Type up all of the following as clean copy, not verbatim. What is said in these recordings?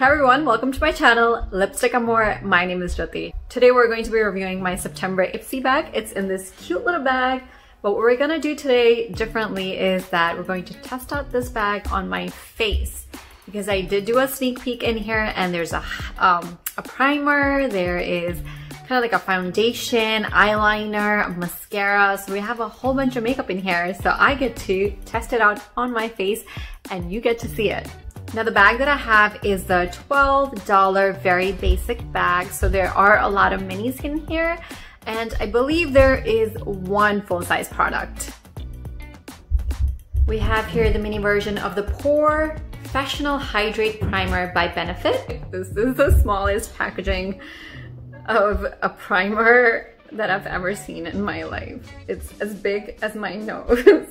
Hey everyone, welcome to my channel, Lipstick Amore. My name is Jyoti. Today we're going to be reviewing my September Ipsy bag. It's in this cute little bag. But what we're gonna do today differently is that we're going to test out this bag on my face. Because I did do a sneak peek in here and there's a primer, there is kind of like a foundation, eyeliner, a mascara. So we have a whole bunch of makeup in here. So I get to test it out on my face and you get to see it. Now the bag that I have is the $12 very basic bag. So there are a lot of minis in here and I believe there is one full-size product. We have here the mini version of the POREfessional Hydrate Primer by Benefit. This is the smallest packaging of a primer that I've ever seen in my life. It's as big as my nose.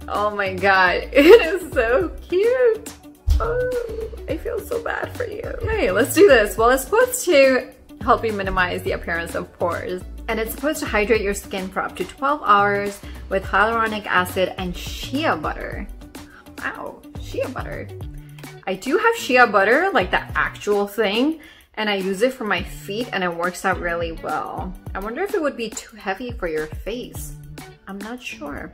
Oh my god, it is so cute. Oh, I feel so bad for you. Okay, let's do this. Well, it's supposed to help you minimize the appearance of pores. And it's supposed to hydrate your skin for up to 12 hours with hyaluronic acid and shea butter. Wow, shea butter. I do have shea butter, like the actual thing, and I use it for my feet and it works out really well. I wonder if it would be too heavy for your face. I'm not sure.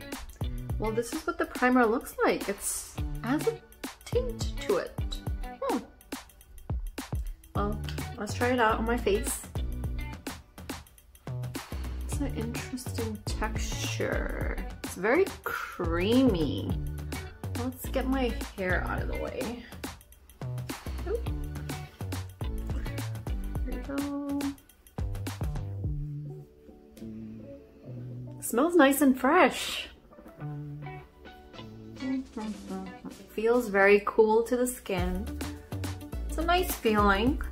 Well, this is what the primer looks like. It has a tint to it. Well, let's try it out on my face. It's an interesting texture. It's very creamy. Let's get my hair out of the way. Oop. Here we go. Smells nice and fresh. Feels very cool to the skin. It's a nice feeling.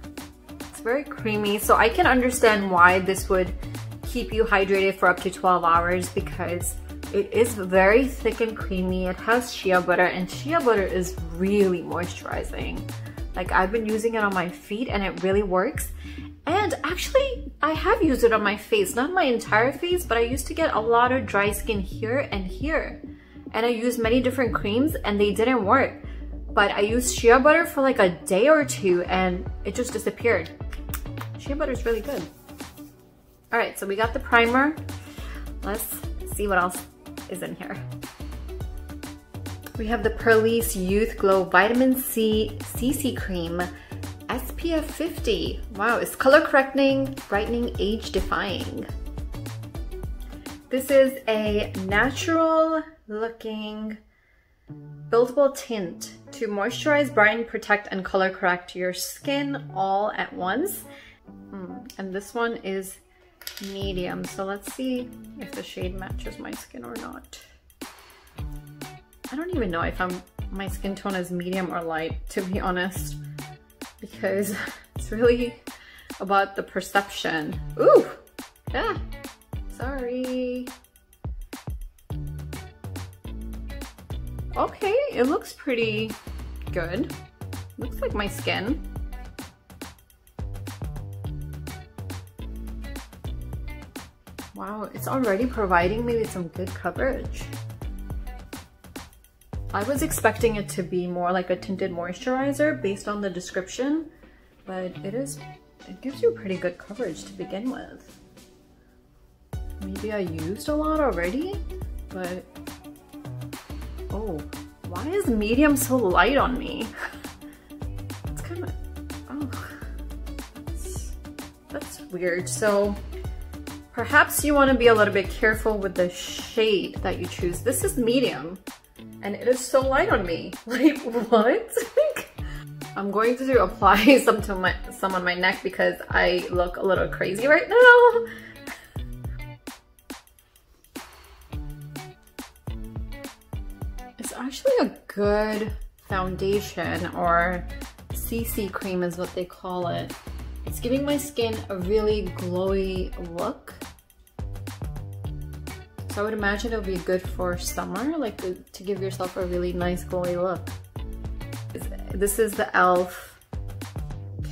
It's very creamy, so I can understand why this would keep you hydrated for up to 12 hours because it is very thick and creamy. It has shea butter and shea butter is really moisturizing. Like I've been using it on my feet and it really works. And actually, I have used it on my face, not my entire face, but I used to get a lot of dry skin here and here. And I used many different creams and they didn't work. But I used shea butter for like a day or two and it just disappeared. Shea butter is really good. All right, so we got the primer. Let's see what else is in here. We have the PURLISEE Youth Glow Vitamin C CC Cream, SPF 50. Wow, it's color correcting, brightening, age defying. This is a natural looking buildable tint to moisturize, brighten, protect, and color correct your skin all at once. And this one is medium, so let's see if the shade matches my skin or not. I don't even know if my skin tone is medium or light, to be honest, because it's really about the perception. Ooh, yeah, sorry. Okay, it looks pretty good. Looks like my skin. Wow, it's already providing me with some good coverage. I was expecting it to be more like a tinted moisturizer based on the description, but it gives you pretty good coverage to begin with. Maybe I used a lot already, but oh, why is medium so light on me? It's kind of, oh, that's weird. So perhaps you want to be a little bit careful with the shade that you choose. This is medium and it is so light on me. Like what? I'm going to apply some on my neck because I look a little crazy right now. It's actually a good foundation, or CC cream is what they call it. It's giving my skin a really glowy look. So I would imagine it would be good for summer, like to give yourself a really nice glowy look. This is the e.l.f.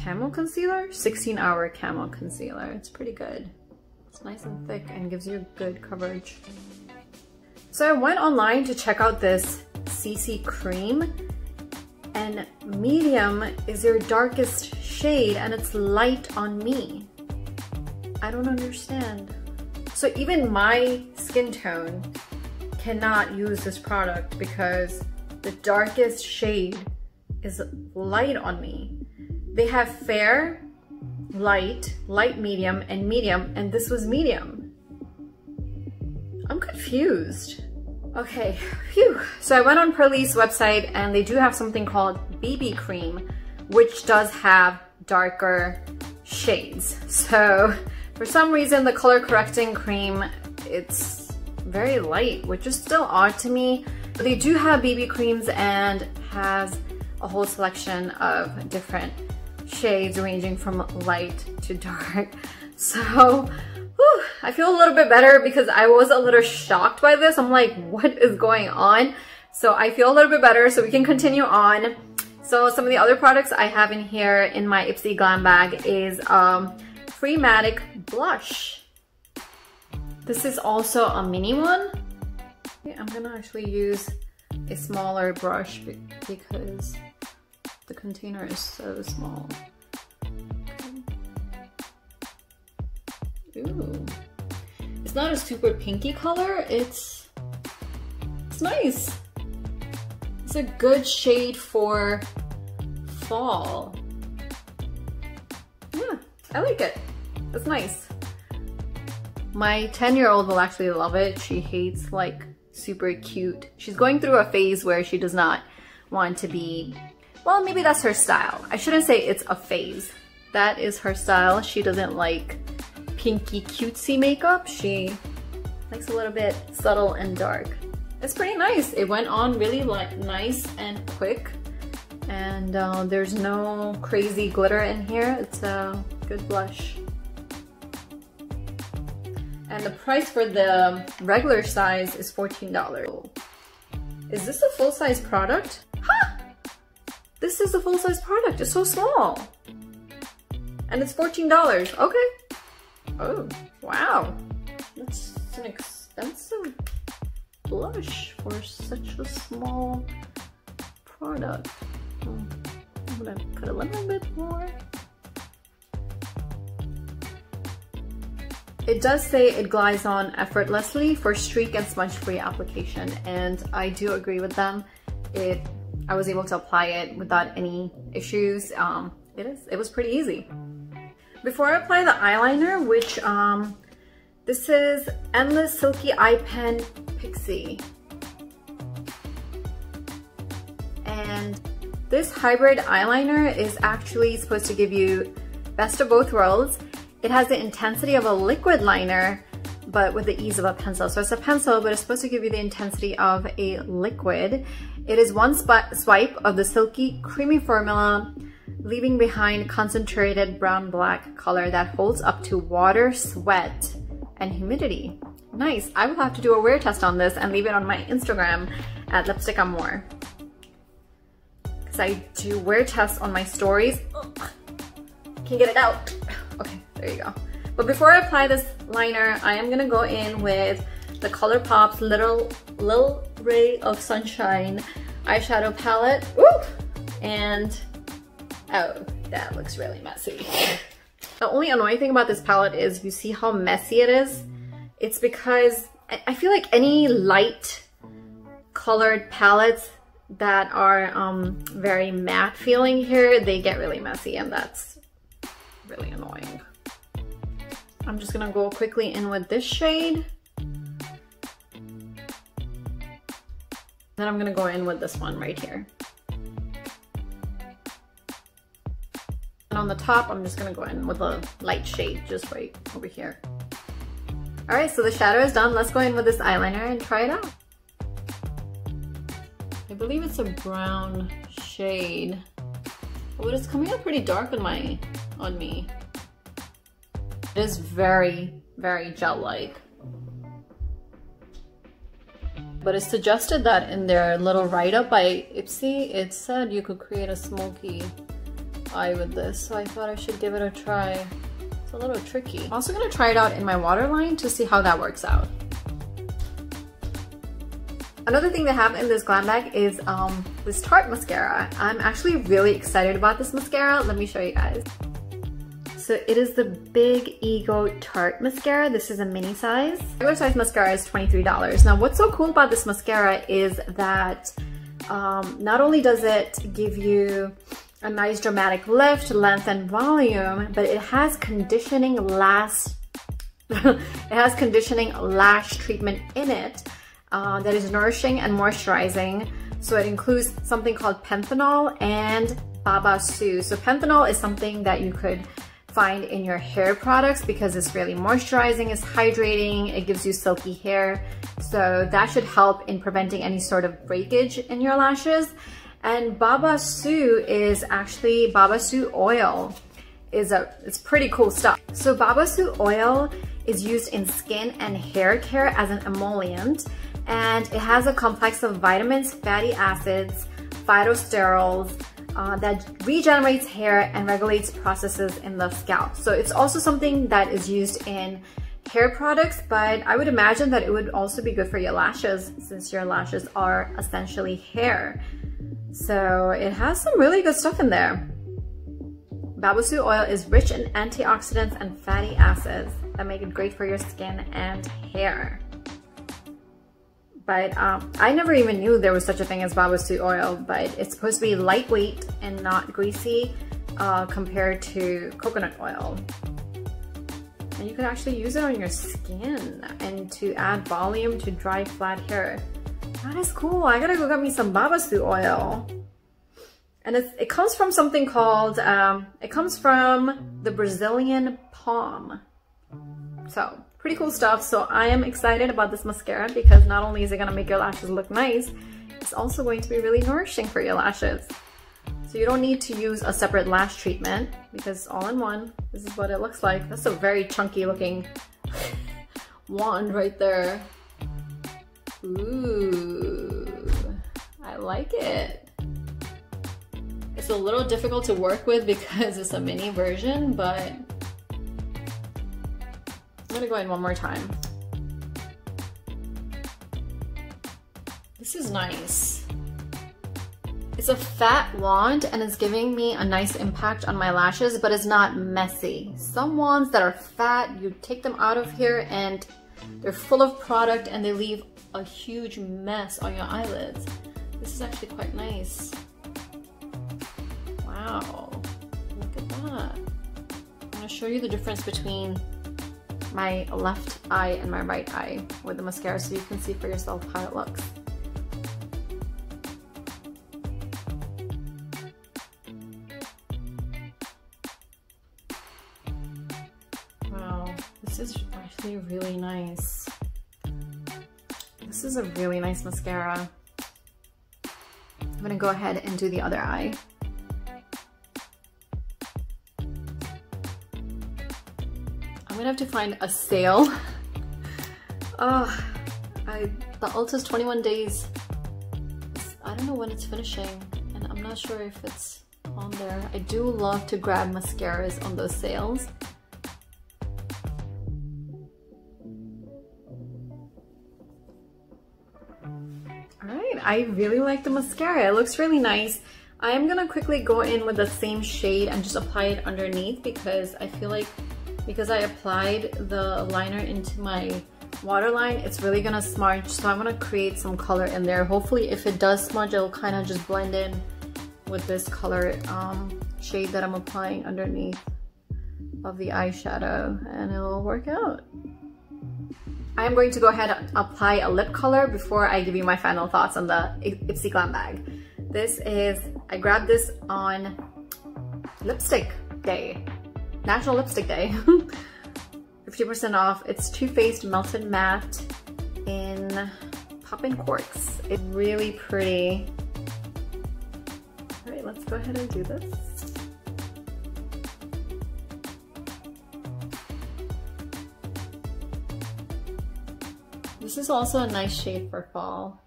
Camo Concealer, 16-hour Camo Concealer. It's pretty good. It's nice and thick and gives you good coverage. So I went online to check out this CC cream and medium is your darkest shade and it's light on me. I don't understand. So even my skin tone cannot use this product because the darkest shade is light on me. They have fair, light, light medium, and this was medium. I'm confused. Okay, phew. So I went on PURLISEE website and they do have something called BB cream, which does have darker shades. So for some reason, the color correcting cream, it's very light, which is still odd to me. But they do have BB creams and has a whole selection of different shades ranging from light to dark. So whew, I feel a little bit better because I was a little shocked by this. I'm like, what is going on? So I feel a little bit better, so we can continue on. So some of the other products I have in here in my Ipsy Glam Bag is Freematic Blush. This is also a mini one. Okay, I'm gonna actually use a smaller brush because the container is so small. Okay. Ooh. It's not a super pinky color, it's nice. It's a good shade for fall. Yeah, I like it. It's nice. My 10-year-old will actually love it. She hates like super cute. She's going through a phase where she does not want to be, well, maybe that's her style. I shouldn't say it's a phase. That is her style. She doesn't like pinky cutesy makeup. She likes a little bit subtle and dark. It's pretty nice. It went on really nice and quick. And there's no crazy glitter in here. It's a good blush. And the price for the regular size is $14. Is this a full-size product? Huh! This is a full-size product. It's so small. And it's $14. Okay. Oh, wow. That's an expensive blush for such a small product. I'm gonna put a little bit more. It does say it glides on effortlessly for streak and smudge-free application, and I do agree with them. I was able to apply it without any issues. It was pretty easy. Before I apply the eyeliner, which this is Endless Silky Eye Pen PIXI, and this hybrid eyeliner is actually supposed to give you best of both worlds. It has the intensity of a liquid liner, but with the ease of a pencil. So it's a pencil, but it's supposed to give you the intensity of a liquid. It is one swipe of the silky, creamy formula, leaving behind concentrated brown-black color that holds up to water, sweat, and humidity. Nice. I will have to do a wear test on this and leave it on my Instagram at Lipstick on More. Because I do wear tests on my stories. Ugh. Can't get it out. Okay, there you go. But before I apply this liner, I am gonna go in with the ColourPop's Little Ray of Sunshine Eyeshadow Palette. Woo! And, oh, that looks really messy. The only annoying thing about this palette is you see how messy it is? It's because I feel like any light colored palettes that are very matte feeling here, they get really messy, and that's really annoying. I'm just gonna go quickly in with this shade. Then I'm gonna go in with this one right here. And on the top, I'm just gonna go in with a light shade just right over here. All right, so the shadow is done. Let's go in with this eyeliner and try it out. I believe it's a brown shade, but it's coming out pretty dark on me. It is very, very gel-like. But it's suggested that in their little write-up by Ipsy, it said you could create a smoky eye with this, so I thought I should give it a try. It's a little tricky. I'm also gonna try it out in my waterline to see how that works out. Another thing they have in this glam bag is this Tarte mascara. I'm actually really excited about this mascara. Let me show you guys. So it is the Big Ego Tarte mascara. This is a mini size. Regular size mascara is $23. Now what's so cool about this mascara is that not only does it give you a nice dramatic lift, length, and volume, but it has conditioning lash treatment in it that is nourishing and moisturizing. So it includes something called panthenol and babassu. So panthenol is something that you could find in your hair products because it's really moisturizing, it's hydrating, it gives you silky hair. So that should help in preventing any sort of breakage in your lashes. And babassu is actually babassu oil. It's pretty cool stuff. So babassu oil is used in skin and hair care as an emollient, and it has a complex of vitamins, fatty acids, phytosterols, that regenerates hair and regulates processes in the scalp. So it's also something that is used in hair products, but I would imagine that it would also be good for your lashes since your lashes are essentially hair. So it has some really good stuff in there. Babassu oil is rich in antioxidants and fatty acids that make it great for your skin and hair. But I never even knew there was such a thing as babassu oil, but it's supposed to be lightweight and not greasy compared to coconut oil. And you can actually use it on your skin and to add volume to dry, flat hair. That is cool. I gotta go get me some babassu oil. And it comes from something called, it comes from the Brazilian palm. So pretty cool stuff. So I am excited about this mascara because not only is it gonna make your lashes look nice, it's also going to be really nourishing for your lashes. So you don't need to use a separate lash treatment because all in one, this is what it looks like. That's a very chunky looking wand right there. Ooh, I like it. It's a little difficult to work with because it's a mini version, but I'm gonna go in one more time. This is nice. It's a fat wand and it's giving me a nice impact on my lashes, but it's not messy. Some wands that are fat, you take them out of here and they're full of product and they leave a huge mess on your eyelids. This is actually quite nice. Wow, look at that. I'm gonna show you the difference between my left eye and my right eye with the mascara so you can see for yourself how it looks. Wow, this is actually really nice. This is a really nice mascara. I'm gonna go ahead and do the other eye. I'm gonna have to find a sale. The Ulta's 21 days. I don't know when it's finishing and I'm not sure if it's on there. I do love to grab mascaras on those sales. Alright, I really like the mascara. It looks really nice. I am gonna quickly go in with the same shade and just apply it underneath because I feel like because I applied the liner into my waterline, it's really gonna smudge. So I'm gonna create some color in there. Hopefully if it does smudge, it'll kind of just blend in with this color shade that I'm applying underneath of the eyeshadow and it'll work out. I am going to go ahead and apply a lip color before I give you my final thoughts on the Ipsy Glam Bag. This is, I grabbed this on Lipstick Day. National Lipstick Day. 50% off. It's Too Faced Melted Matte in Poppin' Corks. It's really pretty. All right, let's go ahead and do this. This is also a nice shade for fall.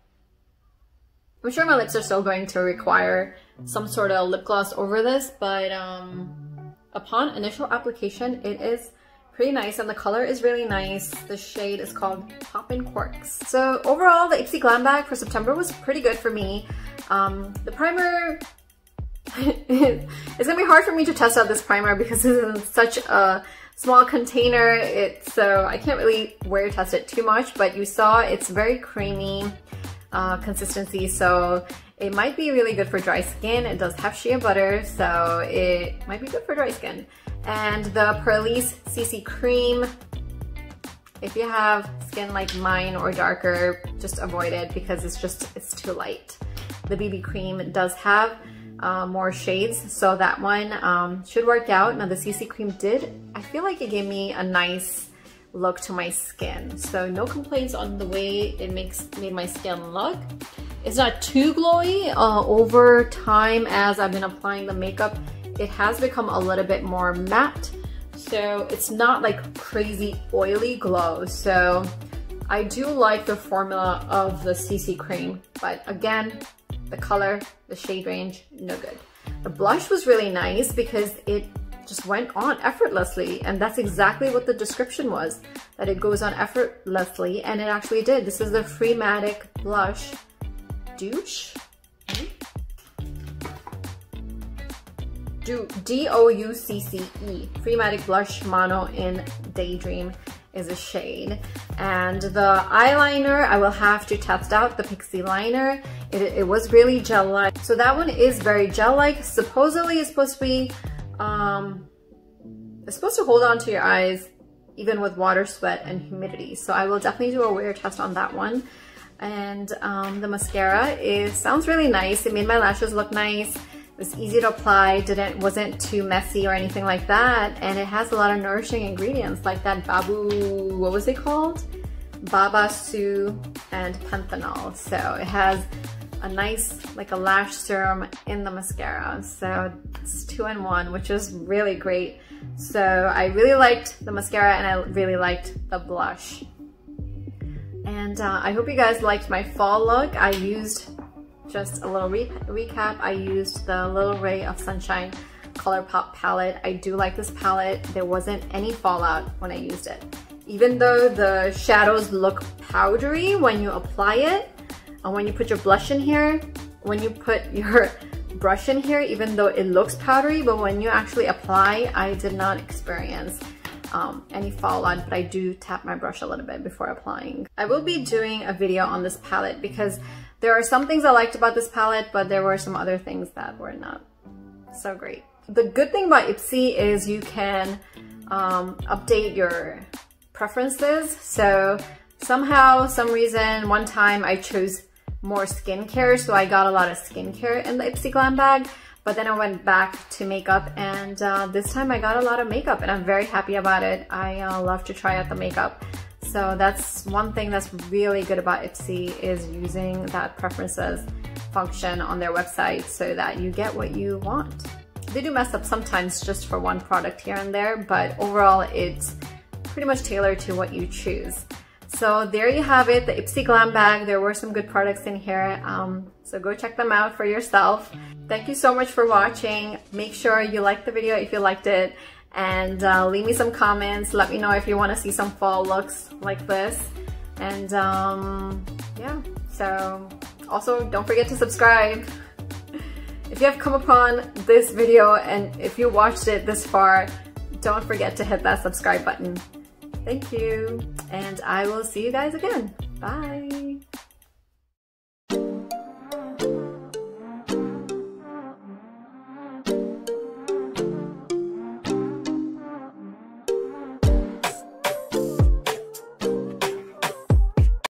I'm sure my lips are still going to require some sort of lip gloss over this, but upon initial application, it is Pretty nice, and the color is really nice. The shade is called Poppin' Corks. So overall, the Ipsy Glam Bag for September was pretty good for me. The primer, it's gonna be hard for me to test out this primer because this is in such a small container, so I can't really wear test it too much, but you saw it's very creamy consistency, so it might be really good for dry skin. It does have shea butter, so it might be good for dry skin. And the PURLISEE CC cream, if you have skin like mine or darker, just avoid it because it's too light. The BB cream does have more shades, so that one should work out. Now the CC cream I feel like it gave me a nice look to my skin, so no complaints on the way it made my skin look. It's not too glowy. Over time, as I've been applying the makeup, it has become a little bit more matte, so it's not like crazy oily glow. So I do like the formula of the CC cream, but again, the color, the shade range, no good. The blush was really nice because it just went on effortlessly, and that's exactly what the description was, that it goes on effortlessly, and it actually did. This is the Freematic Blush DOUCCE. DOUCCE, Freematic Blush Mono in Daydream is a shade. And the eyeliner, I will have to test out the PIXI liner. It was really gel-like. So that one is very gel-like. Supposedly it's supposed to be, it's supposed to hold on to your eyes even with water, sweat, and humidity. So I will definitely do a wear test on that one. And the mascara sounds really nice. It made my lashes look nice. It was easy to apply, wasn't too messy or anything like that, and it has a lot of nourishing ingredients like that babu, what was it called? Babasu and panthenol. So it has a nice, like a lash serum in the mascara. So it's 2-in-1, which is really great. So I really liked the mascara and I really liked the blush. And I hope you guys liked my fall look. I used, just a little recap, I used the Little Ray of Sunshine ColourPop palette. I do like this palette. There wasn't any fallout when I used it. Even though the shadows look powdery when you apply it, and when you put your blush in here, when you put your brush in here, even though it looks powdery, but when you actually apply, I did not experience any fallout, but I do tap my brush a little bit before applying. I will be doing a video on this palette because there are some things I liked about this palette, but there were some other things that were not so great. The good thing about Ipsy is you can update your preferences. So somehow, some reason, one time I chose more skincare, so I got a lot of skincare in the Ipsy Glam Bag, but then I went back to makeup, and this time I got a lot of makeup, and I'm very happy about it. I love to try out the makeup. So that's one thing that's really good about Ipsy, is using that preferences function on their website so that you get what you want. They do mess up sometimes just for one product here and there, but overall it's pretty much tailored to what you choose. So there you have it, the Ipsy Glam Bag. There were some good products in here, so go check them out for yourself. Thank you so much for watching. Make sure you like the video if you liked it, and leave me some comments. Let me know if you want to see some fall looks like this. And yeah, so also don't forget to subscribe. If you have come upon this video and if you watched it this far, don't forget to hit that subscribe button. Thank you, and I will see you guys again. Bye.